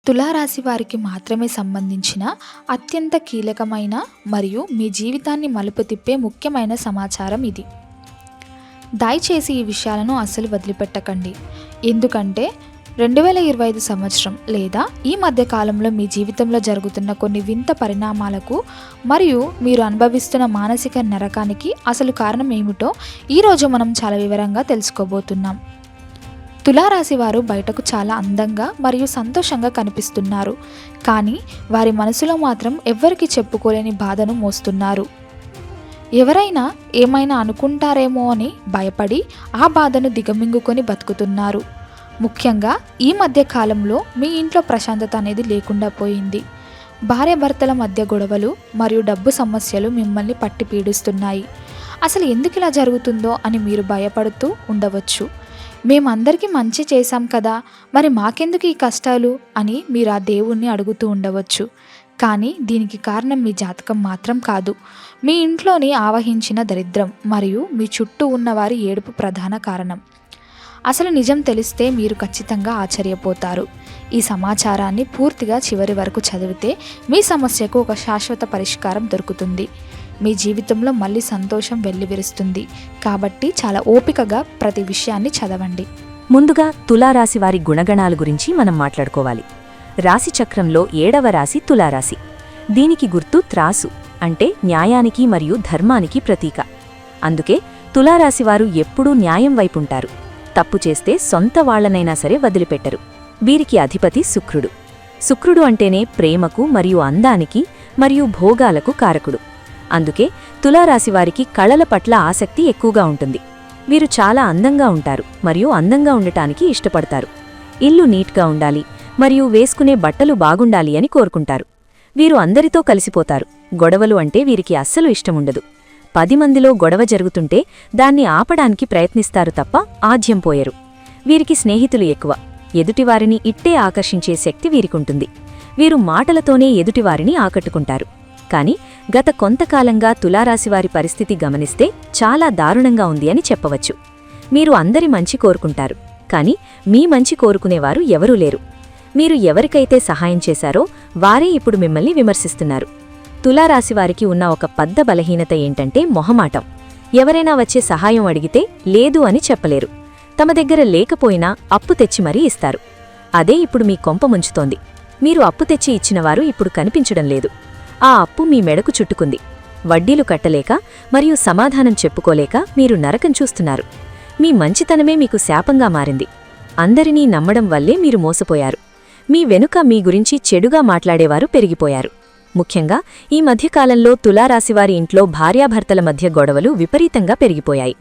తులారాశి వారికి మాత్రమే సంబంధించిన అత్యంత కీలకమైన మరియు మీ జీవితాన్ని మలుపు తిప్పే ముఖ్యమైన సమాచారం ఇది. దయచేసి ఈ విషయాలను అస్సలు వదిలిపెట్టకండి. ఎందుకంటే 2025 సంవత్సరం లేదా ఈ మధ్య కాలంలో మీ జీవితంలో జరుగుతున్న కొన్ని వింత పరిణామాలకు మరియు మీరు అనుభవిస్తున్న మానసిక నరకానికి అసలు కారణం ఏమిటో ఈరోజు మనం చాలా వివరంగా తెలుసుకోబోతున్నాం. తులారాశి వారు బయటకు చాలా అందంగా మరియు సంతోషంగా కనిపిస్తున్నారు, కానీ వారి మనసులో మాత్రం ఎవ్వరికీ చెప్పుకోలేని బాధను మోస్తున్నారు. ఎవరైనా ఏమైనా అనుకుంటారేమో అని భయపడి ఆ బాధను దిగమింగుకొని బతుకుతున్నారు. ముఖ్యంగా ఈ మధ్య కాలంలో మీ ఇంట్లో ప్రశాంతత అనేది లేకుండా పోయింది. భార్యాభర్తల మధ్య గొడవలు మరియు డబ్బు సమస్యలు మిమ్మల్ని పట్టి పీడిస్తున్నాయి. అసలు ఎందుకు ఇలా జరుగుతుందో అని మీరు భయపడుతూ ఉండవచ్చు. మేమందరికీ మంచి చేశాం కదా, మరి మాకెందుకు ఈ కష్టాలు అని మీరు ఆ దేవుణ్ణి అడుగుతూ ఉండవచ్చు. కానీ దీనికి కారణం మీ జాతకం మాత్రం కాదు. మీ ఇంట్లోని ఆవహించిన దరిద్రం మరియు మీ చుట్టూ ఉన్నవారి ఏడుపు ప్రధాన కారణం. అసలు నిజం తెలిస్తే మీరు ఖచ్చితంగా ఆశ్చర్యపోతారు. ఈ సమాచారాన్ని పూర్తిగా చివరి వరకు చదివితే మీ సమస్యకు ఒక శాశ్వత పరిష్కారం దొరుకుతుంది. మీ జీవితంలో మళ్ళీ సంతోషం వెల్లివిరుస్తుంది. కాబట్టి చాలా ఓపికగా ప్రతి విషయాన్ని చదవండి. ముందుగా తులారాశి వారి గుణగణాల గురించి మనం మాట్లాడుకోవాలి. రాశి చక్రంలో 7వ రాశి తులారాశి. దీనికి గుర్తు త్రాసు, అంటే న్యాయానికి మరియు ధర్మానికి ప్రతీక. అందుకే తులారాశివారు ఎప్పుడూ న్యాయం వైపుంటారు. తప్పు చేస్తే సొంత వాళ్లనైనా సరే వదిలిపెట్టరు. వీరికి అధిపతి శుక్రుడు. శుక్రుడు అంటేనే ప్రేమకు మరియు అందానికి మరియు భోగాలకు కారకుడు. అందుకే తులారాశివారికి కళల పట్ల ఆసక్తి ఎక్కువగా ఉంటుంది. వీరు చాలా అందంగా ఉంటారు మరియు అందంగా ఉండటానికి ఇష్టపడతారు. ఇల్లు నీట్గా ఉండాలి మరియు వేసుకునే బట్టలు బాగుండాలి అని కోరుకుంటారు. వీరు అందరితో కలిసిపోతారు. గొడవలు అంటే వీరికి అస్సలు ఇష్టముండదు. 10 మందిలో గొడవ జరుగుతుంటే దాన్ని ఆపడానికి ప్రయత్నిస్తారు తప్ప ఆజ్యం పోయరు. వీరికి స్నేహితులు ఎక్కువ. ఎదుటివారిని ఇట్టే ఆకర్షించే శక్తి వీరికుంటుంది. వీరు మాటలతోనే ఎదుటివారిని ఆకట్టుకుంటారు. కాని గత కొంతకాలంగా తులారాశివారి పరిస్థితి గమనిస్తే చాలా దారుణంగా ఉంది అని చెప్పవచ్చు. మీరు అందరి మంచి కోరుకుంటారు, కాని మీ మంచి కోరుకునేవారు ఎవరూ లేరు. మీరు ఎవరికైతే సహాయం చేశారో వారే ఇప్పుడు మిమ్మల్ని విమర్శిస్తున్నారు. తులారాశివారికి ఉన్న ఒక పెద్ద బలహీనత ఏంటంటే మొహమాటం. ఎవరైనా వచ్చే సహాయం అడిగితే లేదు అని చెప్పలేరు. తమ దగ్గర లేకపోయినా అప్పు తెచ్చి మరీ ఇస్తారు. అదే ఇప్పుడు మీ కొంప ముంచుతోంది. మీరు అప్పు తెచ్చి ఇచ్చినవారు ఇప్పుడు కనిపించడం లేదు. ఆ అప్పు మీ మెడకు చుట్టుకుంది. వడ్డీలు కట్టలేక మరియు సమాధానం చెప్పుకోలేక మీరు నరకం చూస్తున్నారు. మీ మంచితనమే మీకు శాపంగా మారింది. అందరినీ నమ్మడం వల్లే మీరు మోసపోయారు. మీ వెనుక మీ గురించి చెడుగా మాట్లాడేవారు పెరిగిపోయారు. ముఖ్యంగా ఈ మధ్యకాలంలో తులారాశివారి ఇంట్లో భార్యాభర్తల మధ్య గొడవలు విపరీతంగా పెరిగిపోయాయి.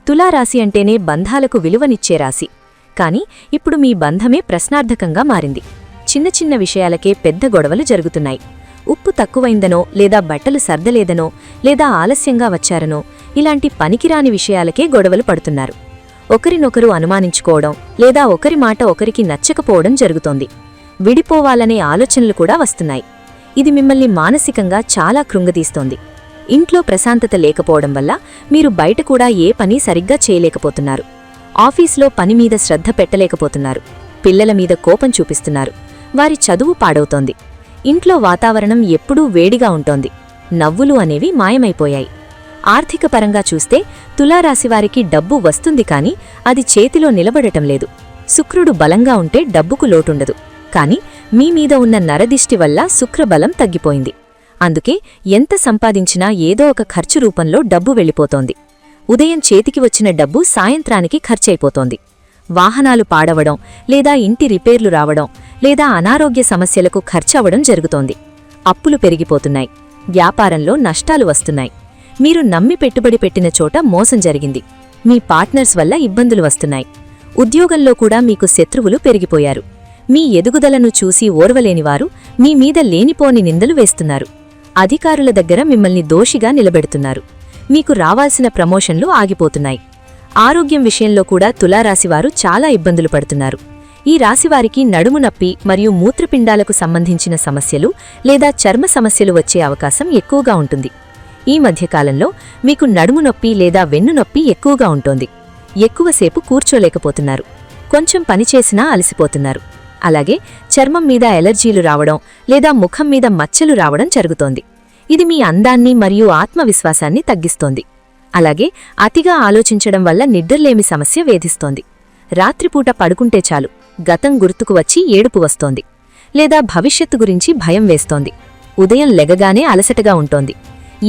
తులారాశి అంటేనే బంధాలకు విలువనిచ్చే రాశి. కాని ఇప్పుడు మీ బంధమే ప్రశ్నార్థకంగా మారింది. చిన్న చిన్న విషయాలకే పెద్ద గొడవలు జరుగుతున్నాయి. ఉప్పు తక్కువైందనో లేదా బట్టలు సర్దలేదనో లేదా ఆలస్యంగా వచ్చారనో ఇలాంటి పనికిరాని విషయాలకే గొడవలు పడుతున్నారు. ఒకరినొకరు అనుమానించుకోవడం లేదా ఒకరి మాట ఒకరికి నచ్చకపోవడం జరుగుతోంది. విడిపోవాలనే ఆలోచనలు కూడా వస్తున్నాయి. ఇది మిమ్మల్ని మానసికంగా చాలా కృంగదీస్తోంది. ఇంట్లో ప్రశాంతత లేకపోవడం వల్ల మీరు బయట కూడా ఏ పని సరిగ్గా చేయలేకపోతున్నారు. ఆఫీస్లో పనిమీద శ్రద్ధ పెట్టలేకపోతున్నారు. పిల్లల మీద కోపం చూపిస్తున్నారు. వారి చదువు పాడవుతోంది. ఇంట్లో వాతావరణం ఎప్పుడూ వేడిగా ఉంటోంది. నవ్వులు అనేవి మాయమైపోయాయి. ఆర్థిక పరంగా చూస్తే తులారాశివారికి డబ్బు వస్తుంది, కాని అది చేతిలో నిలబడటం లేదు. శుక్రుడు బలంగా ఉంటే డబ్బుకు లోటుండదు. కాని మీమీద ఉన్న నరదిష్టి వల్ల శుక్రబలం తగ్గిపోయింది. అందుకే ఎంత సంపాదించినా ఏదో ఒక ఖర్చు రూపంలో డబ్బు వెళ్ళిపోతోంది. ఉదయం చేతికి వచ్చిన డబ్బు సాయంత్రానికి ఖర్చయిపోతోంది. వాహనాలు పాడవడం లేదా ఇంటి రిపేర్లు రావడం లేదా అనారోగ్య సమస్యలకు ఖర్చవడం జరుగుతోంది. అప్పులు పెరిగిపోతున్నాయి. వ్యాపారంలో నష్టాలు వస్తున్నాయి. మీరు నమ్మి పెట్టుబడి పెట్టిన చోట మోసం జరిగింది. మీ పార్ట్నర్స్ వల్ల ఇబ్బందులు వస్తున్నాయి. ఉద్యోగంలో కూడా మీకు శత్రువులు పెరిగిపోయారు. మీ ఎదుగుదలను చూసి ఓర్వలేనివారు మీ మీద లేనిపోని నిందలు వేస్తున్నారు. అధికారుల దగ్గర మిమ్మల్ని దోషిగా నిలబెడుతున్నారు. మీకు రావాల్సిన ప్రమోషన్లు ఆగిపోతున్నాయి. ఆరోగ్యం విషయంలో కూడా తులారాశివారు చాలా ఇబ్బందులు పడుతున్నారు. ఈ రాశివారికి నడుము నొప్పి మరియు మూత్రపిండాలకు సంబంధించిన సమస్యలు లేదా చర్మ సమస్యలు వచ్చే అవకాశం ఎక్కువగా ఉంటుంది. ఈ మధ్యకాలంలో మీకు నడుము నొప్పి లేదా వెన్ను నొప్పి ఎక్కువగా ఉంటోంది. ఎక్కువసేపు కూర్చోలేకపోతున్నారు. కొంచెం పనిచేసినా అలసిపోతున్నారు. అలాగే చర్మం మీద ఎలర్జీలు రావడం లేదా ముఖం మీద మచ్చలు రావడం జరుగుతోంది. ఇది మీ అందాన్ని మరియు ఆత్మవిశ్వాసాన్ని తగ్గిస్తోంది. అలాగే అతిగా ఆలోచించడం వల్ల నిద్రలేమి సమస్య వేధిస్తోంది. రాత్రిపూట పడుకుంటే చాలు గతం గుర్తుకు వచ్చి ఏడుపు వస్తోంది, లేదా భవిష్యత్తు గురించి భయం వేస్తోంది. ఉదయం లెగగానే అలసటగా ఉంటోంది.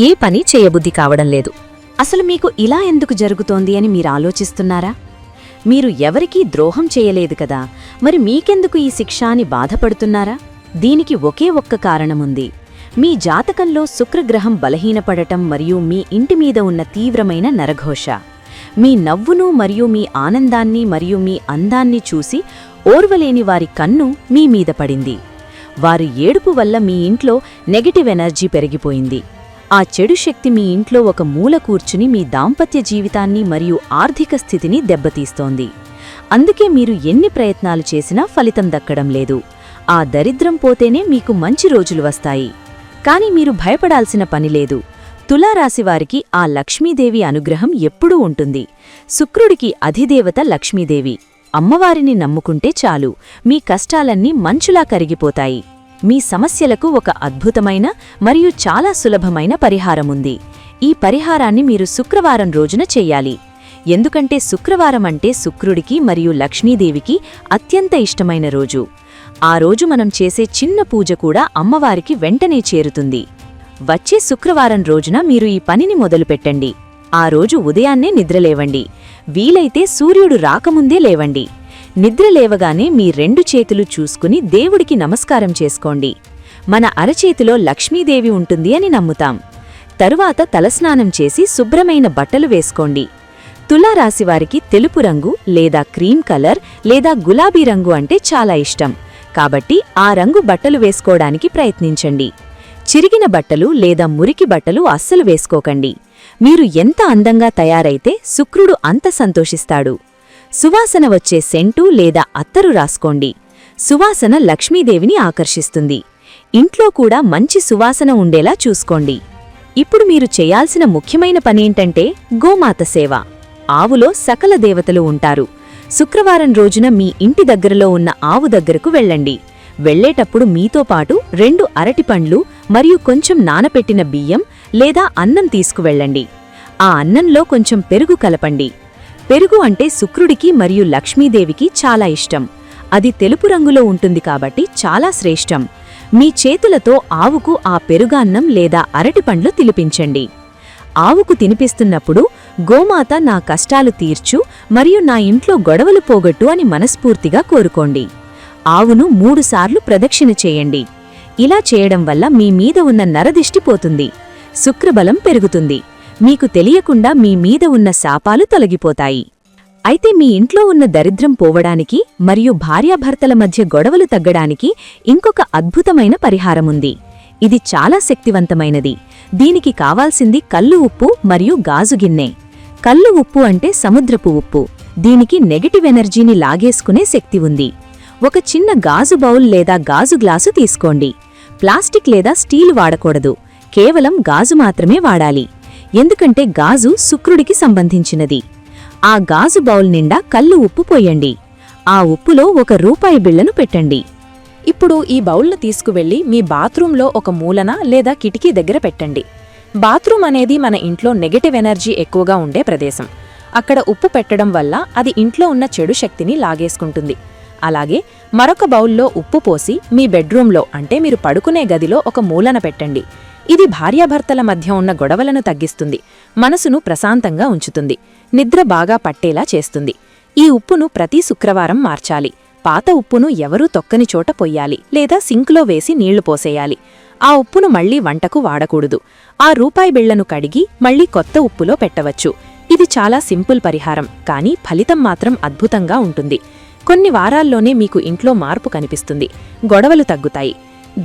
ఏ పని చేయబుద్ధి కావడం లేదు. అసలు మీకు ఇలా ఎందుకు జరుగుతోంది అని మీరు ఆలోచిస్తున్నారా? మీరు ఎవరికీ ద్రోహం చేయలేదు కదా, మరి మీకెందుకు ఈ శిక్ష అని బాధపడుతున్నారా? దీనికి ఒకే ఒక్క కారణముంది. మీ జాతకంలో శుక్రగ్రహం బలహీనపడటం మరియు మీ ఇంటి మీద ఉన్న తీవ్రమైన నరఘోష. మీ నవ్వును మరియు మీ ఆనందాన్ని మరియు మీ అందాన్ని చూసి ఓర్వలేని వారి కన్ను మీ మీద పడింది. వారి ఏడుపు వల్ల మీ ఇంట్లో నెగటివ్ ఎనర్జీ పెరిగిపోయింది. ఆ చెడు శక్తి మీ ఇంట్లో ఒక మూల కూర్చుని మీ దాంపత్య జీవితాన్ని మరియు ఆర్థిక స్థితిని దెబ్బతీస్తోంది. అందుకే మీరు ఎన్ని ప్రయత్నాలు చేసినా ఫలితం దక్కడం లేదు. ఆ దరిద్రం పోతేనే మీకు మంచి రోజులు వస్తాయి. కాని మీరు భయపడాల్సిన పనిలేదు. తులారాశివారికి ఆ లక్ష్మీదేవి అనుగ్రహం ఎప్పుడూ ఉంటుంది. శుక్రుడికి అధిదేవత లక్ష్మీదేవి. అమ్మవారిని నమ్ముకుంటే చాలు, మీ కష్టాలన్నీ మంచులా కరిగిపోతాయి. మీ సమస్యలకు ఒక అద్భుతమైన మరియు చాలా సులభమైన పరిహారముంది. ఈ పరిహారాన్ని మీరు శుక్రవారం రోజున చెయ్యాలి. ఎందుకంటే శుక్రవారం అంటే శుక్రుడికి మరియు లక్ష్మీదేవికి అత్యంత ఇష్టమైన రోజు. ఆ రోజు మనం చేసే చిన్న పూజ కూడా అమ్మవారికి వెంటనే చేరుతుంది. వచ్చే శుక్రవారం రోజున మీరు ఈ పనిని మొదలుపెట్టండి. ఆ రోజు ఉదయాన్నే నిద్రలేవండి. వీలైతే సూర్యుడు రాకముందే లేవండి. నిద్రలేవగానే మీ 2 చేతులు చూసుకుని దేవుడికి నమస్కారం చేసుకోండి. మన అరచేతిలో లక్ష్మీదేవి ఉంటుంది అని నమ్ముతాం. తరువాత తలస్నానం చేసి శుభ్రమైన బట్టలు వేసుకోండి. తులారాశివారికి తెలుపు రంగు లేదా క్రీమ్ కలర్ లేదా గులాబీ రంగు అంటే చాలా ఇష్టం. కాబట్టి ఆ రంగు బట్టలు వేసుకోవడానికి ప్రయత్నించండి. చిరిగిన బట్టలు లేదా మురికి బట్టలు అస్సలు వేసుకోకండి. మీరు ఎంత అందంగా తయారైతే శుక్రుడు అంత సంతోషిస్తాడు. సువాసన వచ్చే సెంటు లేదా అత్తరు రాసుకోండి. సువాసన లక్ష్మీదేవిని ఆకర్షిస్తుంది. ఇంట్లో కూడా మంచి సువాసన ఉండేలా చూసుకోండి. ఇప్పుడు మీరు చేయాల్సిన ముఖ్యమైన పనేంటంటే గోమాత సేవ. ఆవులో సకల దేవతలు ఉంటారు. శుక్రవారం రోజున మీ ఇంటి దగ్గరలో ఉన్న ఆవు దగ్గరకు వెళ్ళండి. వెళ్లేటప్పుడు మీతో పాటు 2 అరటిపండ్లు మరియు కొంచెం నానపెట్టిన బియ్యం లేదా అన్నం తీసుకువెళ్ళండి. ఆ అన్నంలో కొంచెం పెరుగు కలపండి. పెరుగు అంటే శుక్రుడికి మరియు లక్ష్మీదేవికి చాలా ఇష్టం. అది తెలుపు రంగులో ఉంటుంది కాబట్టి చాలా శ్రేష్టం. మీ చేతులతో ఆవుకు ఆ పెరుగాన్నం లేదా అరటిపండ్లు తినిపించండి. ఆవుకు తినిపిస్తున్నప్పుడు గోమాత నా కష్టాలు తీర్చు మరియు నా ఇంట్లో గొడవలు పోగొట్టు అని మనస్ఫూర్తిగా కోరుకోండి. ఆవును 3 సార్లు ప్రదక్షిణ చేయండి. ఇలా చేయడం వల్ల మీ మీద ఉన్న నరదిష్టి పోతుంది. శుక్రబలం పెరుగుతుంది. మీకు తెలియకుండా మీ మీద ఉన్న శాపాలు తొలగిపోతాయి. అయితే మీ ఇంట్లో ఉన్న దరిద్రం పోవడానికి మరియు భార్యాభర్తల మధ్య గొడవలు తగ్గడానికి ఇంకొక అద్భుతమైన పరిహారముంది. ఇది చాలా శక్తివంతమైనది. దీనికి కావాల్సింది కల్లు ఉప్పు మరియు గాజు గిన్నె. కల్లు ఉప్పు అంటే సముద్రపు ఉప్పు. దీనికి నెగటివ్ ఎనర్జీని లాగేసుకునే శక్తి ఉంది. ఒక చిన్న గాజు బౌల్ లేదా గాజు గ్లాసు తీసుకోండి. ప్లాస్టిక్ లేదా స్టీల్ వాడకూడదు. కేవలం గాజు మాత్రమే వాడాలి. ఎందుకంటే గాజు శుక్రుడికి సంబంధించినది. ఆ గాజు బౌల్ నిండా కల్లు ఉప్పు పోయండి. ఆ ఉప్పులో ₹1 బిళ్లను పెట్టండి. ఇప్పుడు ఈ బౌల్ను తీసుకువెళ్లి మీ బాత్రూంలో ఒక మూలన లేదా కిటికీ దగ్గర పెట్టండి. బాత్రూం అనేది మన ఇంట్లో నెగటివ్ ఎనర్జీ ఎక్కువగా ఉండే ప్రదేశం. అక్కడ ఉప్పు పెట్టడం వల్ల అది ఇంట్లో ఉన్న చెడు శక్తిని లాగేసుకుంటుంది. అలాగే మరొక బౌల్లో ఉప్పు పోసి మీ బెడ్రూంలో అంటే మీరు పడుకునే గదిలో ఒక మూలన పెట్టండి. ఇది భార్యాభర్తల మధ్య ఉన్న గొడవలను తగ్గిస్తుంది. మనసును ప్రశాంతంగా ఉంచుతుంది. నిద్ర బాగా పట్టేలా చేస్తుంది. ఈ ఉప్పును ప్రతి శుక్రవారం మార్చాలి. పాత ఉప్పును ఎవరూ తొక్కని చోట పొయ్యాలి లేదా సింక్లో వేసి నీళ్లు పోసేయాలి. ఆ ఉప్పును మళ్లీ వంటకు వాడకూడదు. ఆ ₹1 బిళ్లను కడిగి మళ్లీ కొత్త ఉప్పులో పెట్టవచ్చు. ఇది చాలా సింపుల్ పరిహారం, కానీ ఫలితం మాత్రం అద్భుతంగా ఉంటుంది. కొన్ని వారాల్లోనే మీకు ఇంట్లో మార్పు కనిపిస్తుంది. గొడవలు తగ్గుతాయి.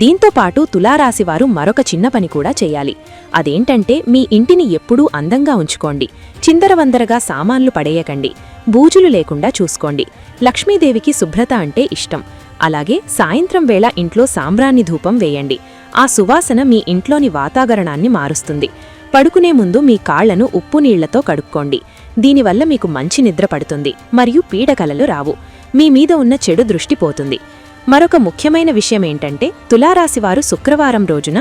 దీంతోపాటు తులారాశివారు మరొక చిన్న పని కూడా చెయ్యాలి. అదేంటంటే మీ ఇంటిని ఎప్పుడూ అందంగా ఉంచుకోండి. చిందరవందరగా సామాన్లు పడేయకండి. బూజులు లేకుండా చూసుకోండి. లక్ష్మీదేవికి శుభ్రత అంటే ఇష్టం. అలాగే సాయంత్రం వేళ ఇంట్లో సాంబ్రాణి ధూపం వేయండి. ఆ సువాసన మీ ఇంట్లోని వాతావరణాన్ని మారుస్తుంది. పడుకునే ముందు మీ కాళ్లను ఉప్పు నీళ్లతో కడుక్కోండి. దీనివల్ల మీకు మంచి నిద్ర పడుతుంది మరియు పీడకలలు రావు. మీ మీద ఉన్న చెడు దృష్టి పోతుంది. మరొక ముఖ్యమైన విషయమేంటంటే తులారాశివారు శుక్రవారం రోజున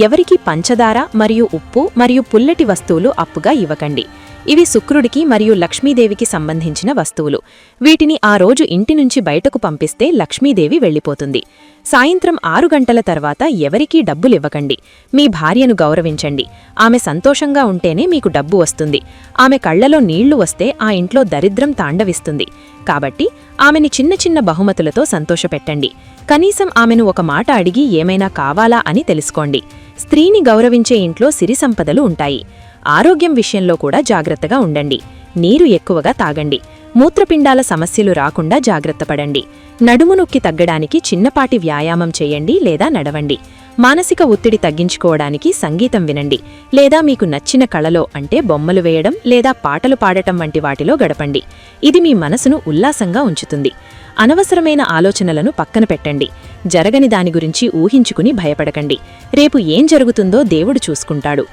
ఎవరికీ పంచదార మరియు ఉప్పు మరియు పుల్లటి వస్తువులు అప్పుగా ఇవ్వకండి. ఇవి శుక్రుడికి మరియు లక్ష్మీదేవికి సంబంధించిన వస్తువులు. వీటిని ఆ రోజు ఇంటి నుంచి బయటకు పంపిస్తే లక్ష్మీదేవి వెళ్ళిపోతుంది. సాయంత్రం 6 గంటల తర్వాత ఎవరికీ డబ్బులివ్వకండి. మీ భార్యను గౌరవించండి. ఆమె సంతోషంగా ఉంటేనే మీకు డబ్బు వస్తుంది. ఆమె కళ్లలో నీళ్లు వస్తే ఆ ఇంట్లో దరిద్రం తాండవిస్తుంది. కాబట్టి ఆమెని చిన్న చిన్న బహుమతులతో సంతోషపెట్టండి. కనీసం ఆమెను ఒక మాట అడిగి ఏమైనా కావాలా అని తెలుసుకోండి. స్త్రీని గౌరవించే ఇంట్లో సిరి సంపదలు ఉంటాయి. ఆరోగ్యం విషయంలో కూడా జాగ్రత్తగా ఉండండి. నీరు ఎక్కువగా తాగండి. మూత్రపిండాల సమస్యలు రాకుండా జాగ్రత్తపడండి. నడుము నొక్కి తగ్గడానికి చిన్నపాటి వ్యాయామం చేయండి లేదా నడవండి. మానసిక ఒత్తిడి తగ్గించుకోవడానికి సంగీతం వినండి లేదా మీకు నచ్చిన కళలో అంటే బొమ్మలు వేయడం లేదా పాటలు పాడటం వంటి వాటిలో గడపండి. ఇది మీ మనసును ఉల్లాసంగా ఉంచుతుంది. అనవసరమైన ఆలోచనలను పక్కన పెట్టండి. జరగని దాని గురించి ఊహించుకుని భయపడకండి. రేపు ఏం జరుగుతుందో దేవుడు చూసుకుంటాడు.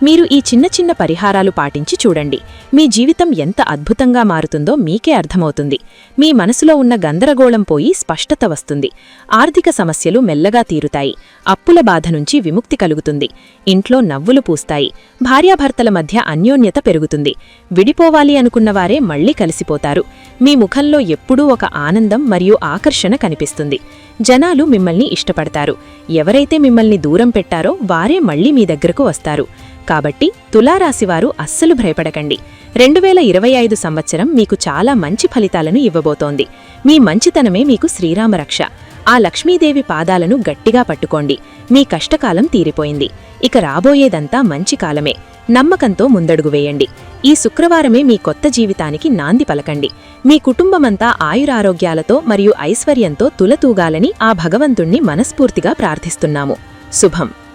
మీరు ఈ చిన్న చిన్న పరిహారాలు పాటించి చూడండి. మీ జీవితం ఎంత అద్భుతంగా మారుతుందో మీకే అర్థమవుతుంది. మీ మనసులో ఉన్న గందరగోళం పోయి స్పష్టత వస్తుంది. ఆర్థిక సమస్యలు మెల్లగా తీరుతాయి. అప్పుల బాధ నుంచి విముక్తి కలుగుతుంది. ఇంట్లో నవ్వులు పూస్తాయి. భార్యాభర్తల మధ్య అన్యోన్యత పెరుగుతుంది. విడిపోవాలి అనుకున్నవారే మళ్లీ కలిసిపోతారు. మీ ముఖంలో ఎప్పుడూ ఒక ఆనందం మరియు ఆకర్షణ కనిపిస్తుంది. జనాలు మిమ్మల్ని ఇష్టపడతారు. ఎవరైతే మిమ్మల్ని దూరం పెట్టారో వారే మళ్లీ మీ దగ్గరకు వస్తారు. కాబట్టి తులారాశివారు అస్సలు భయపడకండి. 2025 సంవత్సరం మీకు చాలా మంచి ఫలితాలను ఇవ్వబోతోంది. మీ మంచితనమే మీకు శ్రీరామరక్ష. ఆ లక్ష్మీదేవి పాదాలను గట్టిగా పట్టుకోండి. మీ కష్టకాలం తీరిపోయింది. ఇక రాబోయేదంతా మంచి కాలమే. నమ్మకంతో ముందడుగు వేయండి. ఈ శుక్రవారమే మీ కొత్త జీవితానికి నాంది పలకండి. మీ కుటుంబమంతా ఆయురారోగ్యాలతో మరియు ఐశ్వర్యంతో తులతూగాలని ఆ భగవంతుణ్ణి మనస్ఫూర్తిగా ప్రార్థిస్తున్నాము. శుభం.